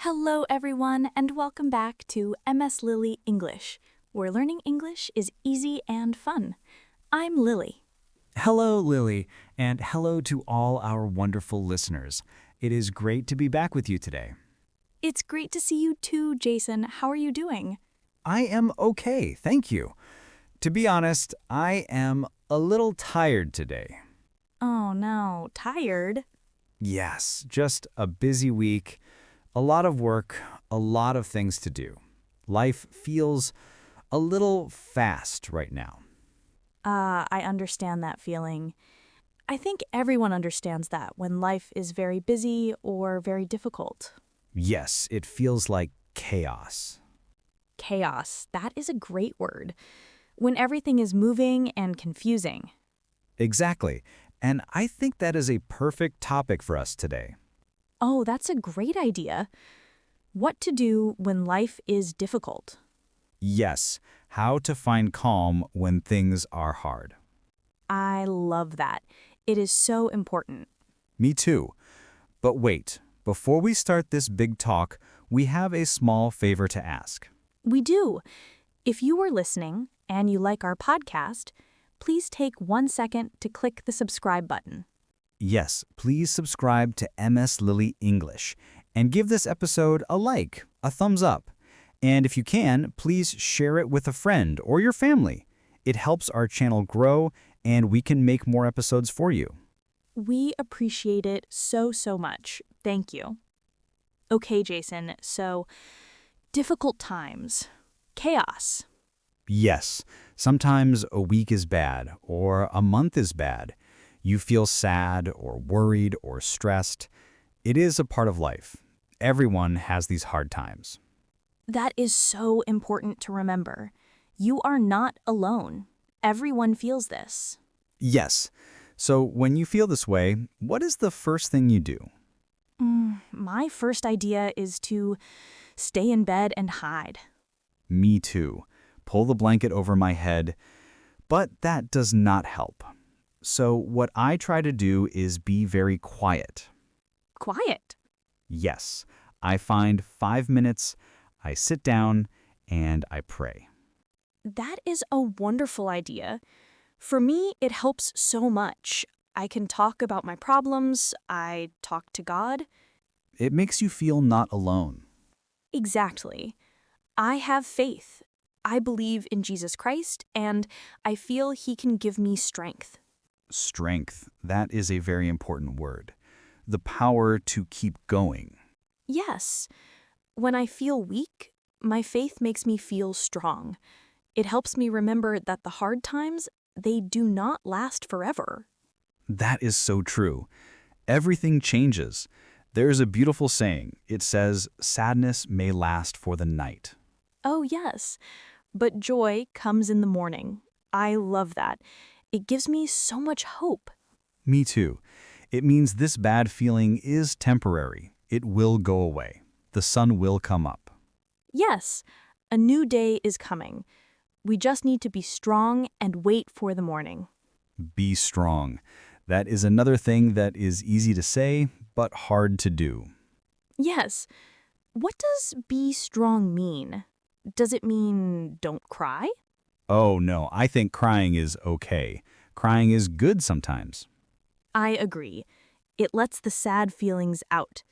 Hello, everyone, and welcome back to MS Lily English, where learning English is easy and fun. I'm Lily. Hello, Lily, and hello to all our wonderful listeners. It is great to be back with you today. It's great to see you too, Jason. How are you doing? I am okay, thank you. To be honest, I am a little tired today. Oh no, tired? Yes, just a busy week, a lot of work, a lot of things to do. Life feels a little fast right now. I understand that feeling. I think everyone understands that when life is very busy or very difficult. Yes, it feels like chaos. Chaos, that is a great word. When everything is moving and confusing. Exactly, and I think that is a perfect topic for us today. Oh, that's a great idea. What to do when life is difficult. Yes, how to find calm when things are hard. I love that. It is so important. Me too. But wait, before we start this big talk, we have a small favor to ask. We do. If you are listening and you like our podcast, please take 1 second to click the subscribe button. Yes, please subscribe to MS Lily English and give this episode a like, a thumbs up. And if you can, please share it with a friend or your family. It helps our channel grow and we can make more episodes for you. We appreciate it so much. Thank you. Okay, Jason, so difficult times. Chaos. Yes, sometimes a week is bad or a month is bad. You feel sad or worried or stressed. It is a part of life. Everyone has these hard times. That is so important to remember. You are not alone. Everyone feels this. Yes. So when you feel this way, what is the first thing you do? My first idea is to stay in bed and hide. Me too. Pull the blanket over my head. But that does not help. So what I try to do is be very quiet. Quiet. Yes. I find 5 minutes, I sit down, and I pray. That is a wonderful idea. For me, it helps so much. I can talk about my problems. I talk to God. It makes you feel not alone. Exactly. I have faith. I believe in Jesus Christ, and I feel He can give me strength. Strength, that is a very important word. The power to keep going. Yes. When I feel weak, my faith makes me feel strong. It helps me remember that the hard times, they do not last forever. That is so true. Everything changes. There is a beautiful saying. It says, sadness may last for the night. Oh, yes. But joy comes in the morning. I love that. It gives me so much hope. Me too. It means this bad feeling is temporary. It will go away. The sun will come up. Yes, a new day is coming. We just need to be strong and wait for the morning. Be strong. That is another thing that is easy to say, but hard to do. Yes. What does be strong mean? Does it mean don't cry? Oh no, I think crying is okay. Crying is good sometimes. I agree. It lets the sad feelings out.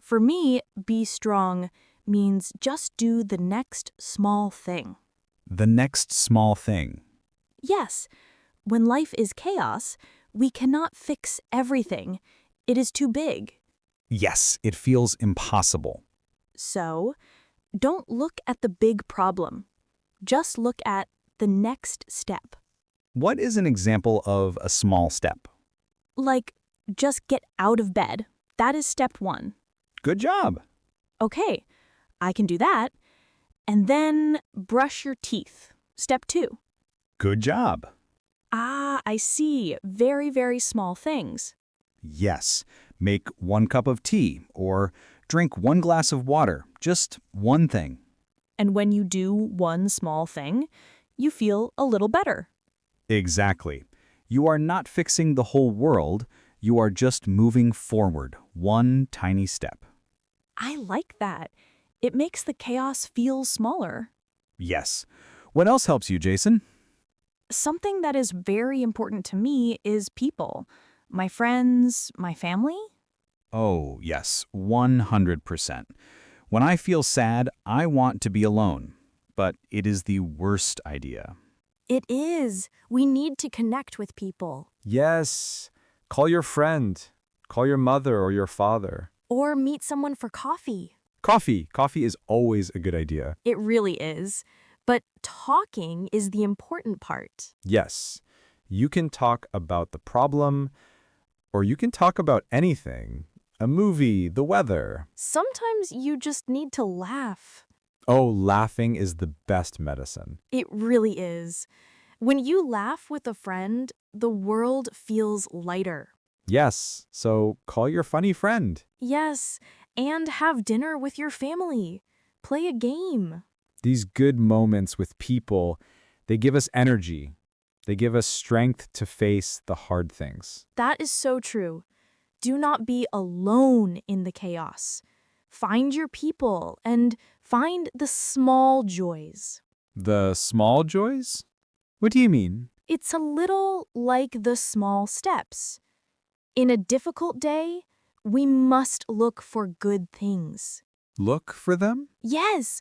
For me, be strong means just do the next small thing. The next small thing. Yes, when life is chaos, we cannot fix everything. It is too big. Yes, it feels impossible. So, don't look at the big problem. Just look at the next step. What is an example of a small step? Like, just get out of bed. That is step 1. Good job. Okay, I can do that. And then brush your teeth. Step 2. Good job. Ah, I see. Very small things. Yes, make 1 cup of tea or drink 1 glass of water. Just one thing. And when you do one small thing, you feel a little better. Exactly. You are not fixing the whole world. You are just moving forward, one tiny step. I like that. It makes the chaos feel smaller. Yes. What else helps you, Jason? Something that is very important to me is people. My friends, my family. Oh, yes, 100%. When I feel sad, I want to be alone. But it is the worst idea. It is. We need to connect with people. Yes. Call your friend. Call your mother or your father. Or meet someone for coffee. Coffee. Coffee is always a good idea. It really is. But talking is the important part. Yes. You can talk about the problem, or you can talk about anything. A movie, the weather. Sometimes you just need to laugh. Oh, laughing is the best medicine. It really is. When you laugh with a friend, the world feels lighter. Yes, so call your funny friend. Yes, and have dinner with your family. Play a game. These good moments with people, they give us energy. They give us strength to face the hard things. That is so true. Do not be alone in the chaos. Find your people and find the small joys. The small joys? What do you mean? It's a little like the small steps. In a difficult day, we must look for good things. Look for them? Yes,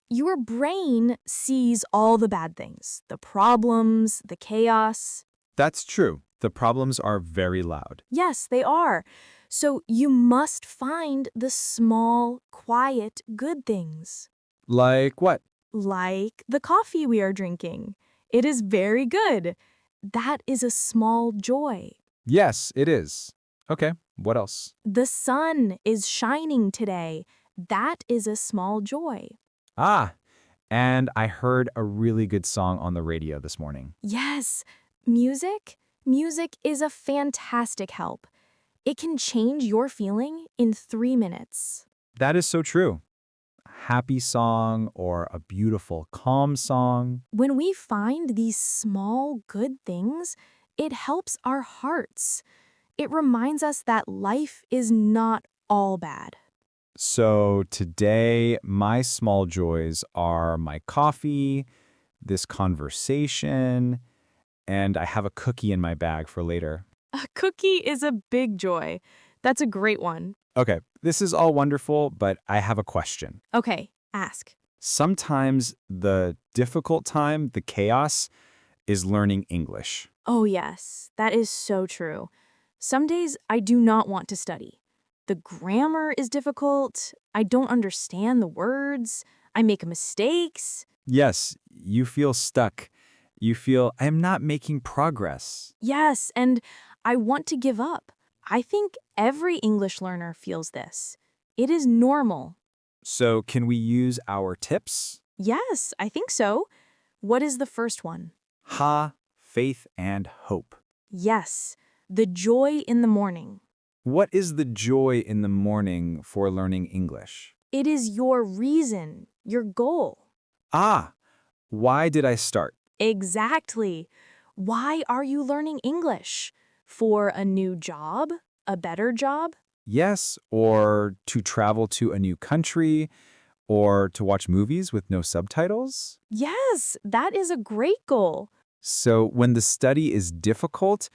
your brain sees all the bad things, the problems, the chaos. That's true. The problems are very loud. Yes, they are. So you must find the small, quiet, good things. Like what? Like the coffee we are drinking. It is very good. That is a small joy. Yes, it is. Okay, what else? The sun is shining today. That is a small joy. Ah, and I heard a really good song on the radio this morning. Yes, music? Music is a fantastic help. It can change your feeling in 3 minutes. That is so true. A happy song or a beautiful, calm song. When we find these small, good things, it helps our hearts. It reminds us that life is not all bad. So today, my small joys are my coffee, this conversation, and I have a cookie in my bag for later. A cookie is a big joy. That's a great one. Okay, this is all wonderful, but I have a question. Okay, ask. Sometimes the difficult time, the chaos, is learning English. Oh, yes, that is so true. Some days I do not want to study. The grammar is difficult. I don't understand the words. I make mistakes. Yes, you feel stuck. You feel, I am not making progress. Yes, and I want to give up. I think every English learner feels this. It is normal. So can we use our tips? Yes, I think so. What is the first one? Ha, faith and hope. Yes, the joy in the morning. What is the joy in the morning for learning English? It is your reason, your goal. Ah, why did I start? Exactly. Why are you learning English? For a new job? A better job? Yes, or to travel to a new country, or to watch movies with no subtitles? Yes, that is a great goal. So when the study is difficult,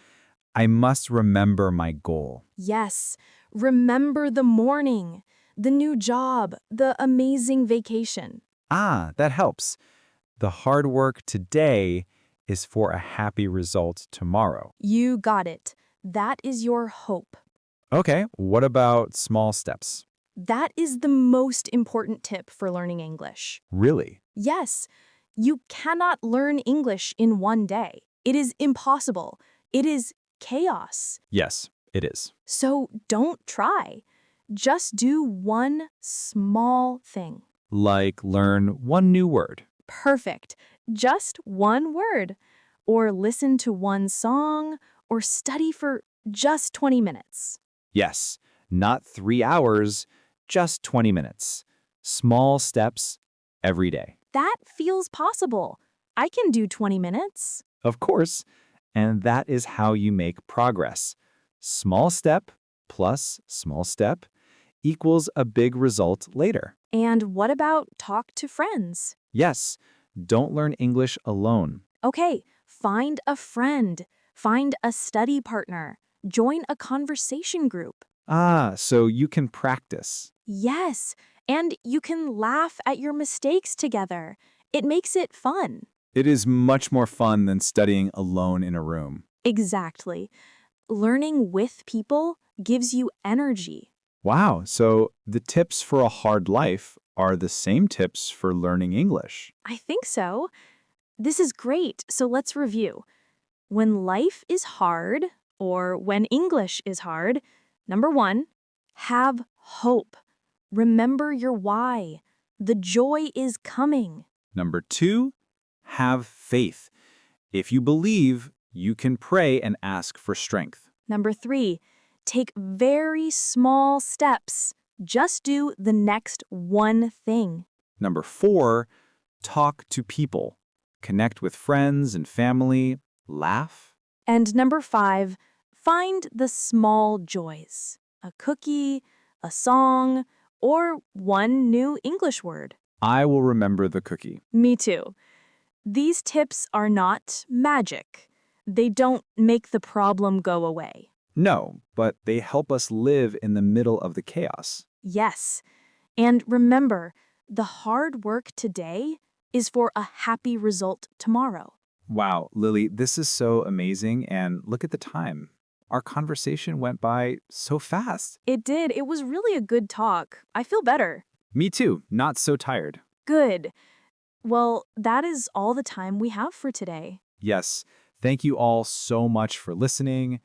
I must remember my goal. Yes, remember the morning, the new job, the amazing vacation. Ah, that helps. The hard work today is for a happy result tomorrow. You got it. That is your hope. Okay, what about small steps? That is the most important tip for learning English. Really? Yes, you cannot learn English in one day. It is impossible. It is chaos. Yes, it is. So don't try. Just do one small thing. Like learn one new word. Perfect. Just one word. Or listen to one song, or study for just 20 minutes. Yes, not 3 hours, just 20 minutes. Small steps every day. That feels possible. I can do 20 minutes. Of course, and that is how you make progress. Small step plus small step equals a big result later. And what about talk to friends? Yes, don't learn English alone. Okay, find a friend, find a study partner, join a conversation group. Ah, so you can practice. Yes, and you can laugh at your mistakes together. It makes it fun. It is much more fun than studying alone in a room. Exactly. Learning with people gives you energy. Wow, so the tips for a hard life are the same tips for learning English. I think so. This is great, so let's review. When life is hard, or when English is hard, number one, have hope. Remember your why. The joy is coming. Number 2, have faith. If you believe, you can pray and ask for strength. Number three, take very small steps. Just do the next one thing. Number 4, talk to people. Connect with friends and family. Laugh. And number five, find the small joys. A cookie, a song, or one new English word. I will remember the cookie. Me too. These tips are not magic. They don't make the problem go away. No, but they help us live in the middle of the chaos. Yes. And remember, the hard work today is for a happy result tomorrow. Wow, Lily, this is so amazing, and look at the time. Our conversation went by so fast. It did. It was really a good talk. I feel better. Me too, not so tired. Good. Well, that is all the time we have for today. Yes, thank you all so much for listening.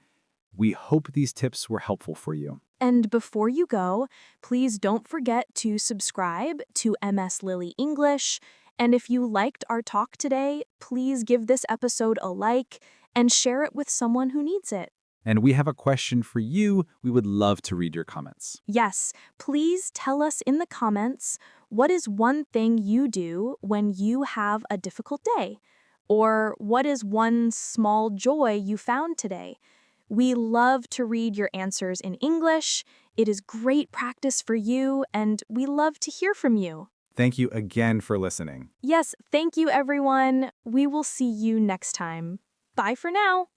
We hope these tips were helpful for you. And before you go, please don't forget to subscribe to MS Lily English. And if you liked our talk today, please give this episode a like and share it with someone who needs it. And we have a question for you. We would love to read your comments. Yes, please tell us in the comments, what is one thing you do when you have a difficult day? Or what is one small joy you found today? We love to read your answers in English. It is great practice for you, and we love to hear from you. Thank you again for listening. Yes, thank you, everyone. We will see you next time. Bye for now.